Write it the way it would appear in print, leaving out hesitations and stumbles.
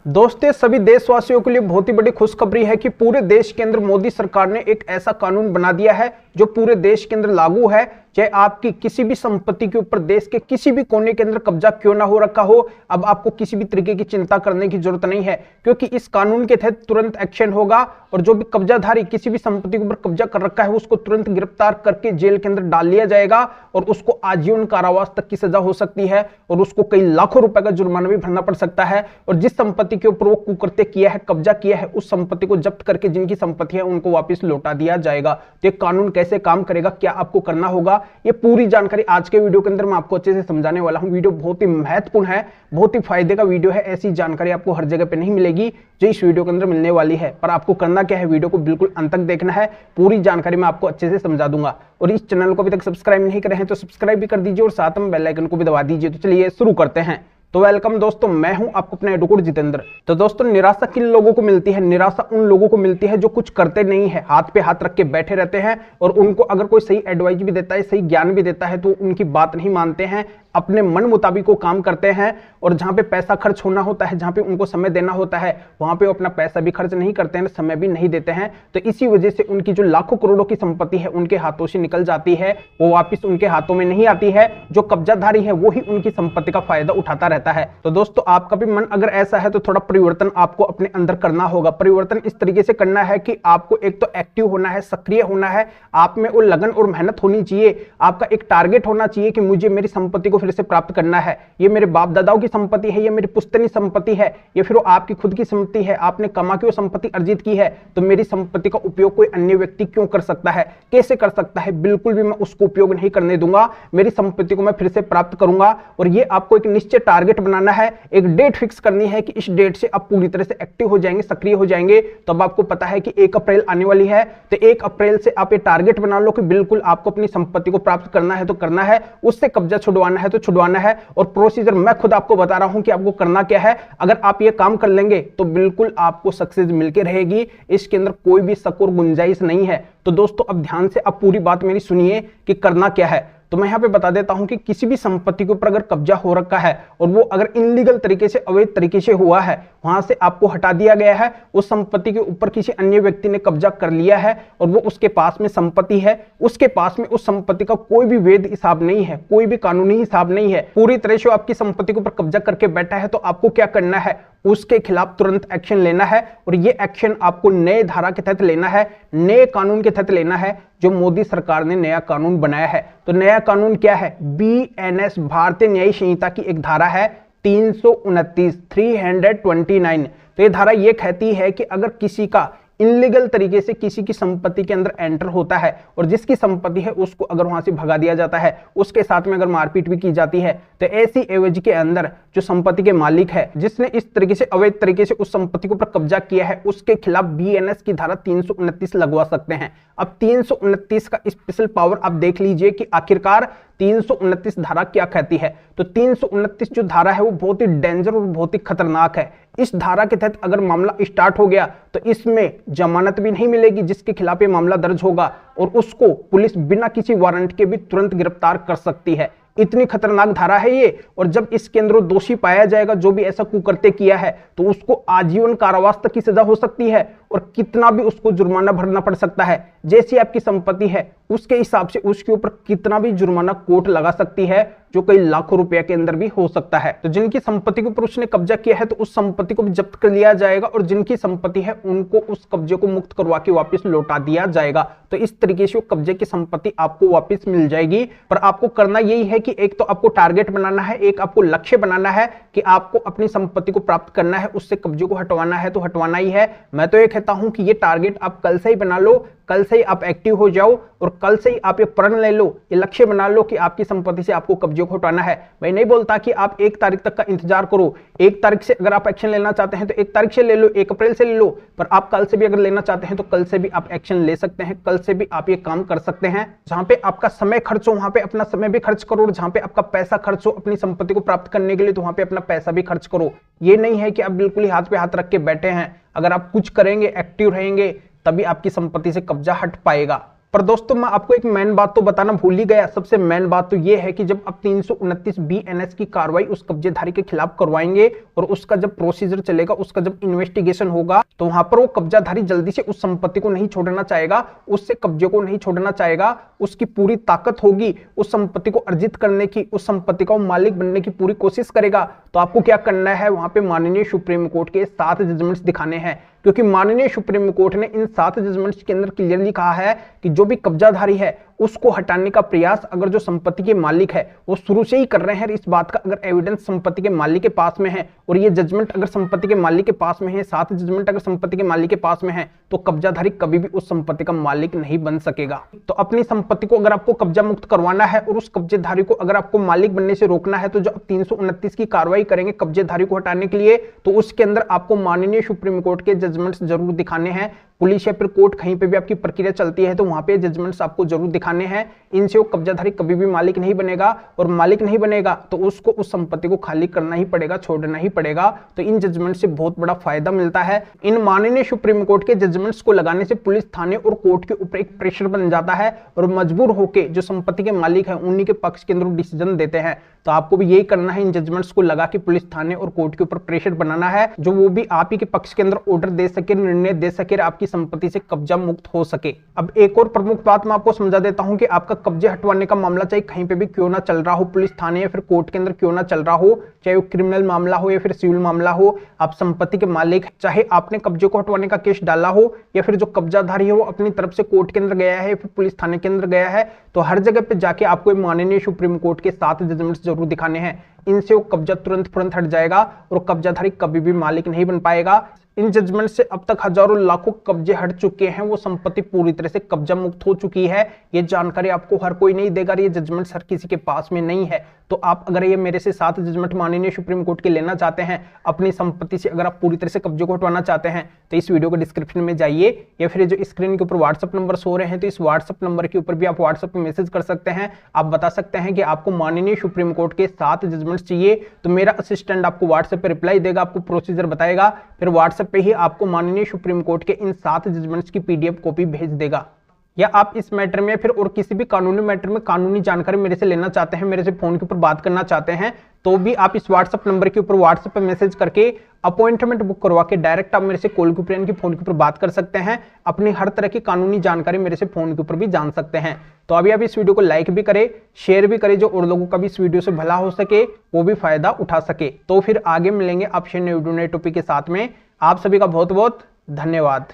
दोस्तों, सभी देशवासियों के लिए बहुत ही बड़ी खुशखबरी है कि पूरे देश के अंदर मोदी सरकार ने एक ऐसा कानून बना दिया है जो पूरे देश के अंदर लागू है। चाहे आपकी किसी भी संपत्ति के ऊपर देश के किसी भी कोने के अंदर कब्जा क्यों ना हो रखा हो, अब आपको किसी भी तरीके की चिंता करने की जरूरत नहीं है, क्योंकि इस कानून के तहत तुरंत एक्शन होगा और जो भी कब्जाधारी किसी भी संपत्ति के ऊपर कब्जा कर रखा है उसको तुरंत गिरफ्तार करके जेल के अंदर डाल लिया जाएगा और उसको आजीवन कारावास तक की सजा हो सकती है और उसको कई लाखों रुपए का जुर्माना भी भरना पड़ सकता है। और जिस संपत्ति के ऊपर वो कुकृत्य किया है, कब्जा किया है, उस संपत्ति को जब्त करके जिनकी संपत्ति है उनको वापस लौटा दिया जाएगा। तो ये कानून कैसे काम करेगा, क्या आपको करना होगा, ये पूरी जानकारी आज के वीडियो के अंदर मैं आपको अच्छे से समझाने वाला हूं। वीडियो बहुत ही महत्वपूर्ण है, बहुत ही फायदे का वीडियो है। ऐसी जानकारी आपको हर जगह पे नहीं मिलेगी जो इस वीडियो के अंदर मिलने वाली है, पर आपको करना क्या है, वीडियो को बिल्कुल अंत तक देखना है। पूरी जानकारी मैं आपको अच्छे से समझा दूंगा। और इस चैनल को अभी तक सब्सक्राइब नहीं करे हैं तो सब्सक्राइब भी कर दीजिए और साथ में बेल आइकन को भी दबा दीजिए। तो चलिए शुरू करते हैं। तो वेलकम दोस्तों, मैं हूं आपको अपना एडवोकेट जितेंद्र। तो दोस्तों, निराशा किन लोगों को मिलती है? निराशा उन लोगों को मिलती है जो कुछ करते नहीं है, हाथ पे हाथ रख के बैठे रहते हैं और उनको अगर कोई सही एडवाइस भी देता है, सही ज्ञान भी देता है तो उनकी बात नहीं मानते हैं, अपने मन मुताबिक वो काम करते हैं। और जहां पे पैसा खर्च होना होता है, जहां पे उनको समय देना होता है, वहां पे वो अपना पैसा भी खर्च नहीं करते हैं, समय भी नहीं देते हैं। तो इसी वजह से उनकी जो लाखों करोड़ों की संपत्ति है उनके हाथों से निकल जाती है, वो वापस उनके हाथों में नहीं आती है। जो कब्जाधारी है वो ही उनकी संपत्ति का फायदा उठाता रहता है। तो दोस्तों, आपका भी मन अगर ऐसा है तो थोड़ा परिवर्तन आपको अपने अंदर करना होगा। परिवर्तन इस तरीके से करना है कि आपको एक तो एक्टिव होना है, सक्रिय होना है, आप में वो लगन और मेहनत होनी चाहिए। आपका एक टारगेट होना चाहिए कि मुझे मेरी संपत्ति को फिर से प्राप्त करना है। ये मेरे बाप दादाओं की संपत्ति है, ये मेरी पुश्तैनी संपत्ति है, ये फिर आपकी खुद की संपत्ति है, आपने कमा के वो संपत्ति अर्जित की है। तो मेरी संपत्ति का उपयोग कोई अन्य व्यक्ति क्यों कर सकता है, कैसे कर सकता है? बिल्कुल भी मैं उसको उपयोग नहीं करने दूंगा। मेरी संपत्ति को मैं फिर से प्राप्त करूंगा। और ये आपको एक निश्चित टारगेट बनाना है, एक डेट फिक्स करनी है कि इस डेट से आप पूरी तरह से एक्टिव हो जाएंगे, सक्रिय हो जाएंगे। तो अब आपको पता है कि 1 अप्रैल आने वाली है, तो 1 अप्रैल से आप ये टारगेट बना लो कि बिल्कुल आपको अपनी संपत्ति को प्राप्त करना है तो करना है, उससे कब्जा छुड़वाना है तो छुड़वाना है। और प्रोसीजर मैं खुद आपको बता रहा हूं कि आपको करना क्या है। अगर आप ये काम कर लेंगे तो बिल्कुल आपको सक्सेस मिलकर रहेगी, इसके अंदर कोई भी शक और गुंजाइश नहीं है। तो दोस्तों, अब ध्यान से आप पूरी बात मेरी सुनिए कि करना क्या है। तो मैं यहां पे बता देता हूं कि किसी भी संपत्ति के ऊपर अगर कब्जा हो रखा है और वो अगर इनलीगल तरीके से, अवैध तरीके से हुआ है, वहां से आपको हटा दिया गया है, उस संपत्ति के ऊपर किसी अन्य व्यक्ति ने कब्जा कर लिया है और वो उसके पास में संपत्ति है, उसके पास में उस संपत्ति का कोई भी वैध हिसाब नहीं है, कोई भी कानूनी हिसाब नहीं है, पूरी तरह से आपकी संपत्ति के ऊपर कब्जा करके बैठा है, तो आपको क्या करना है? उसके खिलाफ तुरंत एक्शन लेना है। और ये एक्शन आपको नए धारा के तहत लेना है, नए कानून के तहत लेना है, जो मोदी सरकार ने नया कानून बनाया है। तो नया कानून क्या है? BNS, भारतीय न्यायिक संहिता की एक धारा है 329। तो ये धारा ये कहती है कि अगर किसी का इनलीगल तरीके से किसी की संपत्ति के अंदर एंटर होता है और जिसकी संपत्ति है उसको अगर वहां से भगा दिया जाता है, उसके साथ में अगर मारपीट भी की जाती है, तो ऐसी एवज के अंदर जो संपत्ति के मालिक है, जिसने इस तरीके से अवैध तरीके से उस संपत्ति के ऊपर कब्जा किया है, उसके खिलाफ BNS की धारा 329 लगवा सकते हैं। अब 329 का स्पेशल पावर आप देख लीजिए कि आखिरकार 329 धारा क्या कहती है। तो 329 जो धारा है वो बहुत ही डेंजर और बहुत ही खतरनाक है। इस धारा के तहत अगर मामला स्टार्ट हो गया तो इसमें जमानत भी नहीं मिलेगी जिसके खिलाफ ये मामला दर्ज होगा, और उसको पुलिस बिना किसी वारंट के भी तुरंत गिरफ्तार कर सकती है। इतनी खतरनाक धारा है ये। और जब इसके अंदर दोषी पाया जाएगा, जो भी ऐसा कुकृत्य किया है, तो उसको आजीवन कारावास तक की सजा हो सकती है और कितना भी उसको जुर्माना भरना पड़ सकता है। जैसी आपकी संपत्ति है उसके हिसाब से उसके ऊपर कितना भी जुर्माना कोर्ट लगा सकती है, जो कई लाखों रुपए के अंदर भी हो सकता है। तो जिनकी संपत्ति के ऊपर उसने कब्जा किया है तो उस संपत्ति को भी जब्त कर लिया जाएगा और जिनकी संपत्ति है उनको उस कब्जे को मुक्त करवा के वापस लौटा दिया जाएगा। तो इस तरीके से वो कब्जे की संपत्ति आपको वापस मिल जाएगी। पर आपको करना यही है कि एक तो आपको टारगेट बनाना है, एक आपको लक्ष्य बनाना है कि आपको अपनी संपत्ति को प्राप्त करना है, उससे कब्जे को हटवाना है तो हटवाना ही है। मैं तो ये कहता हूं कि ये टारगेट आप कल से ही बना लो, कल से ही आप एक्टिव हो जाओ और कल से ही आप ये प्रण ले लो, ये लक्ष्य बना लो कि आपकी संपत्ति से आपको कब्जे को हटाना है। मैं नहीं बोलता कि आप 1 तारीख तक का इंतजार करो। 1 तारीख से अगर आप एक्शन लेना चाहते हैं तो 1 तारीख से ले लो, 1 अप्रैल से ले लो, पर आप कल से भी अगर लेना चाहते हैं तो कल से भी आप एक्शन ले सकते हैं, कल से भी आप ये काम कर सकते हैं। जहां पे आपका समय खर्च हो वहां पे अपना समय भी खर्च करो, और जहां पे आपका पैसा खर्च हो अपनी संपत्ति को प्राप्त करने के लिए तो वहां पे अपना पैसा भी खर्च करो। ये नहीं है कि आप बिल्कुल ही हाथ पे हाथ रख के बैठे हैं। अगर आप कुछ करेंगे, एक्टिव रहेंगे, तभी आपकी संपत्ति से कब्जा हट पाएगा। पर दोस्तों मैं आपको एक मेन बात तो बताना भूल ही गया। सबसे मेन बात तो ये है कि जब आप 329 BNS की कार्रवाई उस कब्जेधारी के खिलाफ करवाएंगे और उसका जब प्रोसीजर चलेगा, उसका जब इन्वेस्टिगेशन होगा, तो वहां पर वो कब्जाधारी जल्दी से उस संपत्ति को नहीं छोड़ना चाहेगा, उससे कब्जे को नहीं छोड़ना चाहेगा। उसकी पूरी ताकत होगी उस संपत्ति को अर्जित करने की, उस संपत्ति का मालिक बनने की पूरी कोशिश करेगा। तो आपको क्या करना है, वहां पे माननीय सुप्रीम कोर्ट के 7 जजमेंट्स दिखाने हैं, क्योंकि माननीय सुप्रीम कोर्ट ने इन 7 जजमेंट्स के अंदर क्लियरली कहा है कि जो भी कब्जाधारी है उसको हटाने का प्रयास अगर जो संपत्ति के मालिक है वो शुरू से ही कर रहे हैं, इस बात का अगर एविडेंस संपत्ति के मालिक के पास में है और ये जजमेंट अगर संपत्ति के मालिक के पास में है, 7 जजमेंट अगर संपत्ति के मालिक के पास में है, तो कब्जाधारी कभी भी उस संपत्ति का मालिक नहीं बन सकेगा। तो अपनी संपत्ति को अगर आपको कब्जा मुक्त करवाना है और उस कब्जेधारी को अगर आपको मालिक बनने से रोकना है, तो जो 329 की कार्रवाई करेंगे कब्जेधारी को हटाने के लिए, तो उसके अंदर आपको माननीय सुप्रीम कोर्ट के जजमेंट्स जरूर दिखाने हैं। पुलिस या फिर कोर्ट कहीं पे भी आपकी प्रक्रिया चलती है तो वहां पे जजमेंट्स आपको जरूर दिखाने हैं। इनसे वो कब्जाधारी कभी भी मालिक नहीं बनेगा, और मालिक नहीं बनेगा तो उसको उस संपत्ति को खाली करना ही पड़ेगा, छोड़ना ही पड़ेगा। तो इन जजमेंट से बहुत बड़ा फायदा मिलता है। इन माननीय सुप्रीम कोर्ट के जजमेंट्स को लगाने से पुलिस, थाने और कोर्ट के ऊपर एक प्रेशर बन जाता है और मजबूर होकर जो संपत्ति के मालिक है उन्हीं के पक्ष के अंदर डिसीजन देते हैं। तो आपको भी यही करना है, इन जजमेंट्स को लगा के पुलिस, थाने और कोर्ट के ऊपर प्रेशर बनाना है, जो वो भी आप ही के पक्ष के अंदर ऑर्डर दे सके, निर्णय दे सके, आपकी संपत्ति से कब्जा मुक्त हो सके। अब एक और प्रमुख बात मैं आपको समझा देता हूं कि आपका कब्जे हटवाने का मामला चाहे कहीं पे भी क्यों ना चल रहा हो, पुलिस, थाने या फिर कोर्ट के अंदर क्यों ना चल रहा हो, चाहे वो क्रिमिनल मामला हो या फिर सिविल मामला हो, आप संपत्ति के मालिक, चाहे आपने कब्जे को हटवाने का केस डाला हो या फिर जो कब्जाधारी है वो अपनी तरफ से कोर्ट के अंदर गया है, फिर पुलिस थाने के अंदर गया है, तो हर जगह पे जाके आपको माननीय सुप्रीम कोर्ट के 7 जजमेंट्स जरूर दिखाने हैं। इनसे वो कब्जा तुरंत हट जाएगा और कब्जाधारी कभी भी मालिक नहीं बन पाएगा। इन जजमेंट से अब तक हजारों लाखों कब्जे हट चुके हैं, वो संपत्ति पूरी तरह से कब्जा मुक्त हो चुकी है। ये जानकारी आपको हर कोई नहीं देगा, ये जजमेंट हर किसी के पास में नहीं है। तो आप अगर ये मेरे से 7 जजमेंट माननीय सुप्रीम कोर्ट के लेना चाहते हैं, अपनी संपत्ति से अगर आप पूरी तरह से कब्जे को हटवाना चाहते हैं, तो इस वीडियो के डिस्क्रिप्शन में जाइए या फिर जो स्क्रीन के ऊपर व्हाट्सएप नंबर सो रहे हैं, तो इस व्हाट्सएप नंबर के ऊपर भी आप व्हाट्सएप पे मैसेज कर सकते हैं। आप बता सकते हैं कि आपको माननीय सुप्रीम कोर्ट के 7 जजमेंट्स चाहिए, तो मेरा असिस्टेंट आपको व्हाट्सएप पे रिप्लाई देगा, आपको प्रोसीजर बताएगा, फिर व्हाट्सएप पे ही आपको माननीय सुप्रीम कोर्ट के इन 7 जजमेंट्स की PDF कॉपी भेज देगा। या आप इस मैटर में फिर और किसी भी कानूनी मैटर में कानूनी जानकारी मेरे से लेना चाहते हैं, मेरे से फोन के ऊपर बात करना चाहते हैं, तो भी आप इस व्हाट्सएप नंबर के ऊपर व्हाट्सएप पे मैसेज करके अपॉइंटमेंट बुक करवा के डायरेक्ट आप मेरे से कॉल के ऊपर यानी कि फोन के ऊपर बात कर सकते हैं। अपनी हर तरह की कानूनी जानकारी मेरे से फोन के ऊपर भी जान सकते हैं। तो अभी आप इस वीडियो को लाइक भी करें, शेयर भी करें, जो और लोगों का भी इस वीडियो से भला हो सके, वो भी फायदा उठा सके। तो फिर आगे मिलेंगे आपसे नए वीडियो, नए टॉपिक के साथ में। आप सभी का बहुत बहुत धन्यवाद।